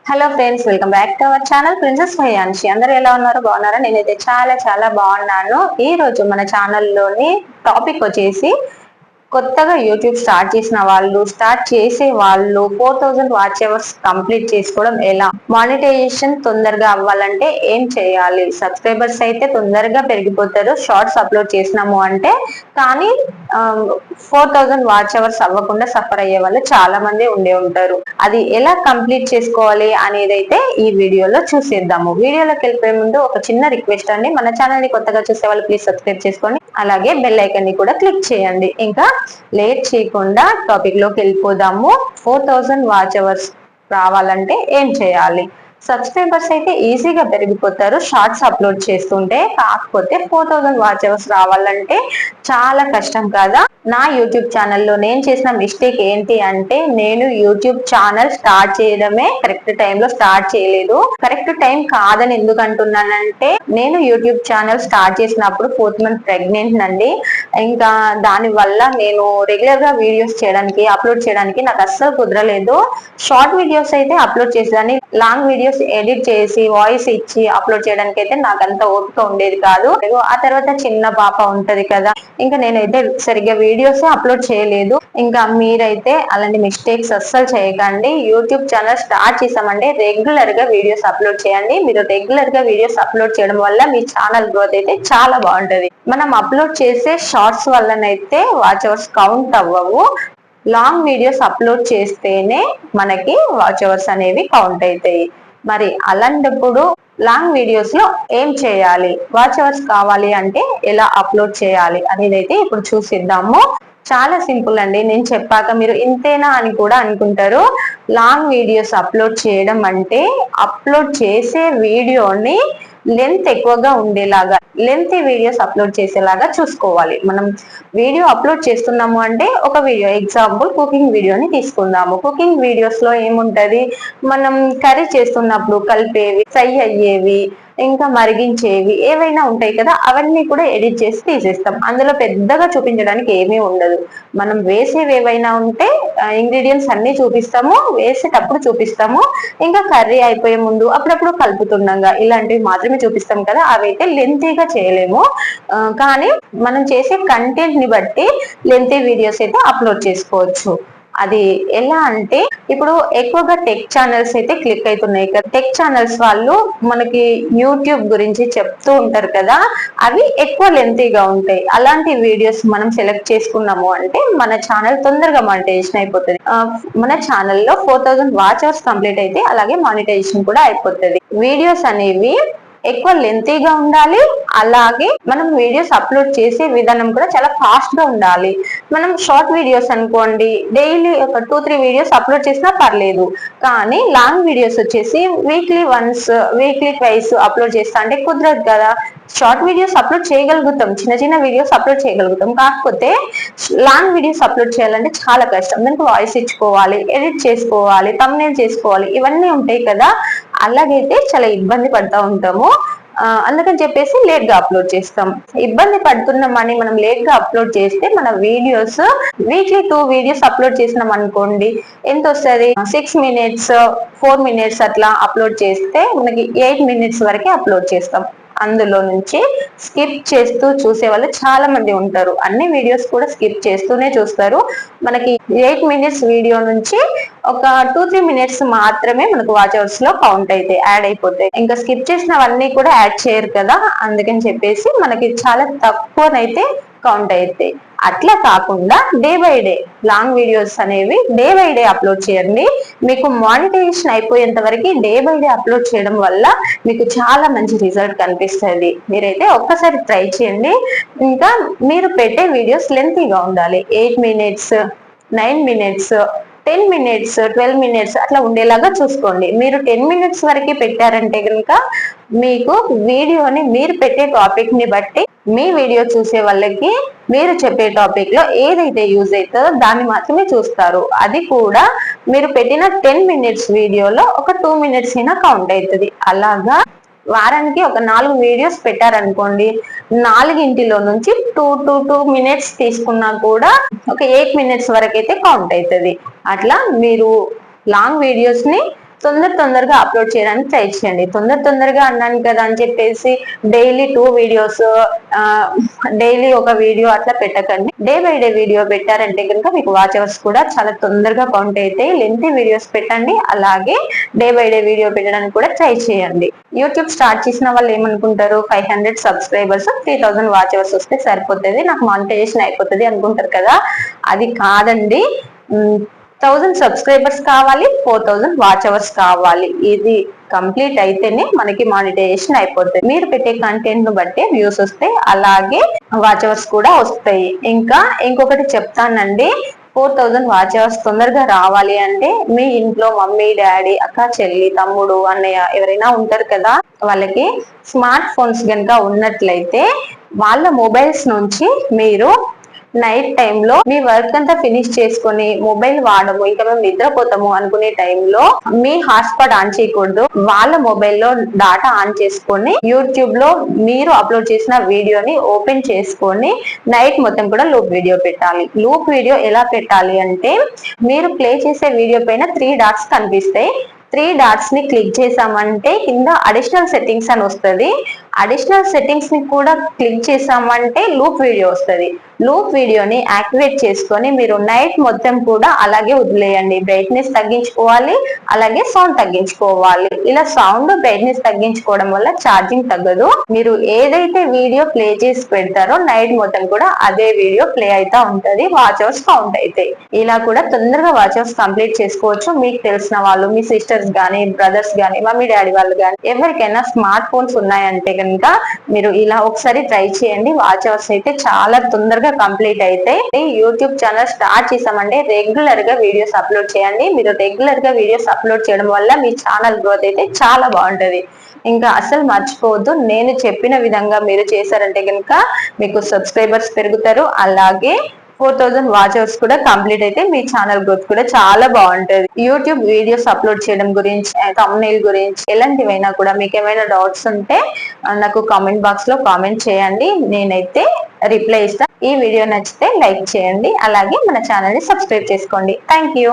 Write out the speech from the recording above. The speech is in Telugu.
Hello friends, welcome back to our channel princess Bhayanshi. అందరూ ఎలా ఉన్నారు? బాగున్నారా? నేనైతే చాలా చాలా బాగున్నాను. ఈ రోజు మన ఛానల్లోని టాపిక్ వచ్చేసి కొత్తగా యూట్యూబ్ స్టార్ట్ చేసిన వాళ్ళు, స్టార్ట్ చేసే వాళ్ళు 4000 వాచ్ అవర్స్ కంప్లీట్ చేసుకోవడం ఎలా, మానిటైజేషన్ తొందరగా అవ్వాలంటే ఏం చేయాలి, సబ్స్క్రైబర్స్ అయితే తొందరగా పెరిగిపోతారు షార్ట్స్ అప్లోడ్ చేసినాము అంటే. కానీ 4000 వాచ్ అవర్స్ అవ్వకుండా సఫర్ అయ్యే వాళ్ళు చాలా మంది ఉండే ఉంటారు. అది ఎలా కంప్లీట్ చేసుకోవాలి అనేది అయితే ఈ వీడియోలో చూసేద్దాము. వీడియోలోకి వెళ్ళిపోయే ముందు ఒక చిన్న రిక్వెస్ట్ అండి, మన ఛానల్ ని కొత్తగా చూసే వాళ్ళు ప్లీజ్ సబ్స్క్రైబ్ చేసుకోండి, అలాగే బెల్ ఐకాన్ ని కూడా క్లిక్ చేయండి. ఇంకా లేట్ చేయకుండా టాపిక్ లోకి వెళ్ళిపోదాము. 4000 వాచ్ అవర్స్ రావాలంటే ఏం చేయాలి? సబ్స్క్రైబర్స్ అయితే ఈజీగా పెరిగిపోతారు షార్ట్స్ అప్లోడ్ చేస్తుంటే. కాకపోతే 4000 వాచ్ అవర్స్ రావాలంటే చాలా కష్టం కదా. నా యూట్యూబ్ ఛానల్లో నేను చేసిన మిస్టేక్ ఏంటి అంటే, నేను యూట్యూబ్ ఛానల్ స్టార్ట్ చేయడమే కరెక్ట్ టైంలో స్టార్ట్ చేయలేదు. కరెక్ట్ టైం కాదని ఎందుకు అంటున్నానంటే, నేను యూట్యూబ్ ఛానల్ స్టార్ట్ చేసినప్పుడు 4th మంత్ ప్రెగ్నెంట్ అండి. ఇంకా దాని వల్ల నేను రెగ్యులర్ గా వీడియోస్ చేయడానికి, అప్లోడ్ చేయడానికి నాకు అస్సలు కుదరలేదు. షార్ట్ వీడియోస్ అయితే అప్లోడ్ చేసేదాన్ని, లాంగ్ వీడియోస్ ఎడిట్ చేసి వాయిస్ ఇచ్చి అప్లోడ్ చేయడానికి అయితే నాకు అంత ఓపిక ఉండేది కాదు. ఆ తర్వాత చిన్న పాప ఉంటది కదా, ఇంకా నేనైతే సరిగ్గా వీడియోస్ అప్లోడ్ చేయలేదు. ఇంకా మీరైతే అలాంటి మిస్టేక్స్ అస్సలు చేయకండి. యూట్యూబ్ ఛానల్ స్టార్ట్ చేసామంటే రెగ్యులర్ గా వీడియోస్ అప్లోడ్ చేయండి. మీరు రెగ్యులర్ గా వీడియోస్ అప్లోడ్ చేయడం వల్ల మీ ఛానల్ గ్రోత్ అయితే చాలా బాగుంటది. మనం అప్లోడ్ చేసే షార్ట్స్ వల్లనైతే వాచ్ అవర్స్ కౌంట్ అవ్వవు. లాంగ్ వీడియోస్ అప్లోడ్ చేస్తేనే మనకి వాచ్ అవర్స్ అనేవి కౌంట్ అవుతాయి. మరి అలాంటప్పుడు లాంగ్ వీడియోస్ లో ఏం చేయాలి, వాచ్ అవర్స్ కావాలి అంటే ఎలా అప్లోడ్ చేయాలి అనేది అయితే ఇప్పుడు చూసిద్దాము. చాలా సింపుల్ అండి. నేను చెప్పాక మీరు ఇంతేనా అని కూడా అనుకుంటారు. లాంగ్ వీడియోస్ అప్లోడ్ చేయడం అంటే, అప్లోడ్ చేసే వీడియోని లెంత్ ఎక్కువగా ఉండేలాగా, లెంత్ వీడియోస్ అప్లోడ్ చేసేలాగా చూసుకోవాలి. మనం వీడియో అప్లోడ్ చేస్తున్నాము అంటే, ఒక వీడియో ఎగ్జాంపుల్ కుకింగ్ వీడియోని తీసుకుందాము. కుకింగ్ వీడియోస్ లో ఏముంటది, మనం కర్రీ చేస్తున్నప్పుడు కలిపేవి, ఫ్రై అయ్యేవి, ఇంకా మరిగించేవి ఏవైనా ఉంటాయి కదా, అవన్నీ కూడా ఎడిట్ చేసి తీసేస్తాం. అందులో పెద్దగా చూపించడానికి ఏమీ ఉండదు. మనం వేసేవి ఏవైనా ఉంటే ఇంగ్రీడియంట్స్ అన్ని చూపిస్తాము, వేసేటప్పుడు చూపిస్తాము. ఇంకా కర్రీ అయిపోయే ముందు అప్పుడప్పుడు కలుపుతుండగా ఇలాంటివి మాత్రమే చూపిస్తాం కదా, అవైతే లెంతీగా చేయలేము. కానీ మనం చేసే కంటెంట్ ని బట్టి లెంతీ వీడియోస్ అయితే అప్లోడ్ చేసుకోవచ్చు. అది ఎలా అంటే, ఇప్పుడు ఎక్కువగా టెక్ ఛానల్స్ అయితే క్లిక్ అవుతున్నాయి కదా. టెక్ ఛానల్స్ వాళ్ళు మనకి యూట్యూబ్ గురించి చెప్తూ ఉంటారు కదా, అవి ఎక్కువ లెంతీగా ఉంటాయి. అలాంటి వీడియోస్ మనం సెలెక్ట్ చేసుకున్నాము అంటే మన ఛానల్ తొందరగా మానిటైజేషన్ అయిపోతుంది. మన ఛానల్లో 4000 వాచ్ అవర్స్ కంప్లీట్ అయితే అలాగే మానిటైజేషన్ కూడా అయిపోతుంది. వీడియోస్ అనేవి ఎక్కువ లెంతీగా ఉండాలి, అలాగే మనం వీడియోస్ అప్లోడ్ చేసే విధానం కూడా చాలా ఫాస్ట్ గా ఉండాలి. మనం షార్ట్ వీడియోస్ అనుకోండి, డైలీ ఒక 2-3 వీడియోస్ అప్లోడ్ చేసినా పర్లేదు. కానీ లాంగ్ వీడియోస్ వచ్చేసి weekly once, weekly twice upload చేస్తా అంటే కుదరదు కదా. షార్ట్ వీడియోస్ అప్లోడ్ చేయగలుగుతాం, చిన్న చిన్న వీడియోస్ అప్లోడ్ చేయగలుగుతాం. కాకపోతే లాంగ్ వీడియోస్ అప్లోడ్ చేయాలంటే చాలా కష్టం. దానికి వాయిస్ ఇచ్చుకోవాలి, ఎడిట్ చేసుకోవాలి, థంబ్నెయిల్ చేసుకోవాలి, ఇవన్నీ ఉంటాయి కదా. అలాగైతే చాలా ఇబ్బంది పడతా ఉంటాము. అందుకని చెప్పేసి లేట్ గా అప్లోడ్ చేస్తాం. ఇబ్బంది పడుతున్నామని మనం లేట్ గా అప్లోడ్ చేస్తే మన వీడియోస్ వీక్లీ 2 వీడియోస్ అప్లోడ్ చేసినాం అనుకోండి, ఎంత వస్తుంది, 6 మినిట్స్ 4 మినిట్స్ అట్లా అప్లోడ్ చేస్తే మనకి 8 మినిట్స్ వరకే అప్లోడ్ చేస్తాం. అందులో నుంచి స్కిప్ చేస్తూ చూసే వాళ్ళు చాలా మంది ఉంటారు. అన్ని వీడియోస్ కూడా స్కిప్ చేస్తూనే చూస్తారు. మనకి 8 మినిట్స్ వీడియో నుంచి ఒక 2-3 మినిట్స్ మాత్రమే మనకు వాచ్ అవర్స్ లో కౌంట్ అయితే యాడ్ అయిపోతాయి. ఇంకా స్కిప్ చేసినవన్నీ కూడా యాడ్ చేయరు కదా, అందుకని చెప్పేసి మనకి చాలా తక్కువనైతే కౌంట్ అవుతాయి. అట్లా కాకుండా day by day long videos అనేవి డే బై డే అప్లోడ్ చేయండి. మీకు మానిటైజేషన్ అయిపోయేంత వరకు డే బై డే అప్లోడ్ చేయడం వల్ల మీకు చాలా మంచి రిజల్ట్ కనిపిస్తుంది. మీరైతే ఒక్కసారి ట్రై చేయండి. ఇంకా మీరు పెట్టే వీడియోస్ లెంతీగా ఉండాలి. 8 మినిట్స్, 9 మినిట్స్, 10 మినిట్స్, 12 మినిట్స్ అట్లా ఉండేలాగా చూసుకోండి. మీరు 10 మినిట్స్ వరకు పెట్టారంటే కనుక మీకు వీడియోని, మీరు పెట్టే టాపిక్ ని బట్టి మీ వీడియో చూసే వాళ్ళకి మీరు చెప్పే టాపిక్ లో ఏదైతే యూజ్ అవుతుందో దాన్ని మాత్రమే చూస్తారు. అది కూడా మీరు పెట్టిన 10 మినిట్స్ వీడియోలో ఒక 2 మినిట్స్ అయినా కౌంట్ అవుతుంది. అలాగా వారానికి ఒక 4 వీడియోస్ పెట్టారనుకోండి, 4 నుంచి 2 మినిట్స్ తీసుకున్నా కూడా ఒక 8 మినిట్స్ వరకు అయితే కౌంట్ అవుతుంది. అట్లా మీరు లాంగ్ వీడియోస్ ని తొందరగా అప్లోడ్ చేయడానికి ట్రై చేయండి. తొందరగా అన్నాను కదా అని చెప్పేసి డైలీ 2 వీడియోస్, డైలీ ఒక వీడియో అట్లా పెట్టకండి. డే బై డే వీడియో పెట్టారంటే కనుక మీకు వాచ్ అవర్స్ కూడా చాలా తొందరగా కౌంట్ అయితే లెంతీ వీడియోస్ పెట్టండి. అలాగే డే బై డే వీడియో పెట్టడానికి కూడా ట్రై చేయండి. యూట్యూబ్ స్టార్ట్ చేసిన వాళ్ళు ఏమనుకుంటారు, 500 సబ్స్క్రైబర్స్ 3000 వాచ్ అవర్స్ వస్తే సరిపోతుంది, నాకు మానిటైజేషన్ అయిపోతుంది అనుకుంటారు కదా. అది కాదండి. 1000 సబ్స్క్రైబర్స్ కావాలి, 4000 వాచ్ అవర్స్ కావాలి. ఇది కంప్లీట్ అయితేనే మనకి మానిటైజేషన్ అయిపోతుంది. మీరు పెట్టే కంటెంట్ ను బట్టి వ్యూస్ వస్తాయి, అలాగే వాచ్ అవర్స్ కూడా వస్తాయి. ఇంకా ఇంకొకటి చెప్తానండి, 4000 వాచ్ అవర్స్ తొందరగా రావాలి అంటే మీ ఇంట్లో మమ్మీ, డాడీ, అక్క, చెల్లి, తమ్ముడు, అన్నయ్య ఎవరైనా ఉంటారు కదా, వాళ్ళకి స్మార్ట్ ఫోన్స్ కనుక ఉన్నట్లయితే వాళ్ళ మొబైల్స్ నుంచి మీరు నైట్ టైంలో మీ వర్క్ అంతా ఫినిష్ చేసుకొని మొబైల్ వాడము, ఇంకా మేము నిద్రపోతాము అనుకునే టైంలో మీ హాట్స్పాట్ ఆన్ చేయకూడదు. వాళ్ళ మొబైల్లో డాటా ఆన్ చేసుకొని యూట్యూబ్ లో మీరు అప్లోడ్ చేసిన వీడియోని ఓపెన్ చేసుకొని నైట్ మొత్తం కూడా లూప్ వీడియో పెట్టాలి. లూప్ వీడియో ఎలా పెట్టాలి అంటే, మీరు ప్లే చేసే వీడియో పైన 3 డాట్స్ కనిపిస్తాయి. 3 డాట్స్ ని క్లిక్ చేసామంటే కింద అడిషనల్ సెట్టింగ్స్ అని వస్తుంది. అడిషనల్ సెట్టింగ్స్ ని కూడా క్లిక్ చేసామంటే లూప్ వీడియో వస్తుంది. లూప్ వీడియోని యాక్టివేట్ చేసుకొని మీరు నైట్ మొత్తం కూడా అలాగే వదిలేయండి. బ్రైట్నెస్ తగ్గించుకోవాలి, అలాగే సౌండ్ తగ్గించుకోవాలి. ఇలా సౌండ్, బ్రైట్నెస్ తగ్గించుకోవడం వల్ల ఛార్జింగ్ తగ్గదు. మీరు ఏదైతే వీడియో ప్లే చేసి పెడతారో నైట్ మొత్తం కూడా అదే వీడియో ప్లే అవుతా ఉంటది, వాచ్ అవర్స్ కౌంట్ అవుతాయి. ఇలా కూడా తొందరగా వాచ్ అవర్స్ కంప్లీట్ చేసుకోవచ్చు. మీకు తెలిసిన వాళ్ళు, మీ సిస్టర్స్ గానీ, బ్రదర్స్ గానీ, మమ్మీ డాడీ వాళ్ళు గానీ ఎవరికైనా స్మార్ట్ ఫోన్స్ ఉన్నాయంటే కనుక మీరు ఇలా ఒకసారి ట్రై చేయండి. వాచ్ అవర్స్ అయితే చాలా తొందరగా కంప్లీట్ అయితే. యూట్యూబ్ ఛానల్ స్టార్ట్ చేసామంటే రెగ్యులర్ గా వీడియోస్ అప్లోడ్ చేయండి. మీరు రెగ్యులర్ గా వీడియోస్ అప్లోడ్ చేయడం వల్ల మీ ఛానల్ గ్రోత్ అయితే చాలా బాగుంటది. ఇంకా అసలు మర్చిపోవద్దు, నేను చెప్పిన విధంగా మీరు చేశారంటే కనుక మీకు సబ్స్క్రైబర్స్ పెరుగుతారు, అలాగే 4000 వాచ్ అవర్స్ కూడా కంప్లీట్ అయితే మీ ఛానల్ గ్రోత్ కూడా చాలా బాగుంటది. యూట్యూబ్ వీడియోస్ అప్లోడ్ చేయడం గురించి, థంబ్నెయిల్ గురించి ఎలాంటివైనా కూడా మీకు ఏమైనా డౌట్స్ ఉంటే నాకు కామెంట్ బాక్స్ లో కామెంట్ చేయండి, నేనైతే రిప్లై ఇస్తాను. ఈ వీడియో నచ్చితే లైక్ చేయండి, అలాగే మన ఛానల్ ని సబ్స్క్రైబ్ చేసుకోండి. Thank you.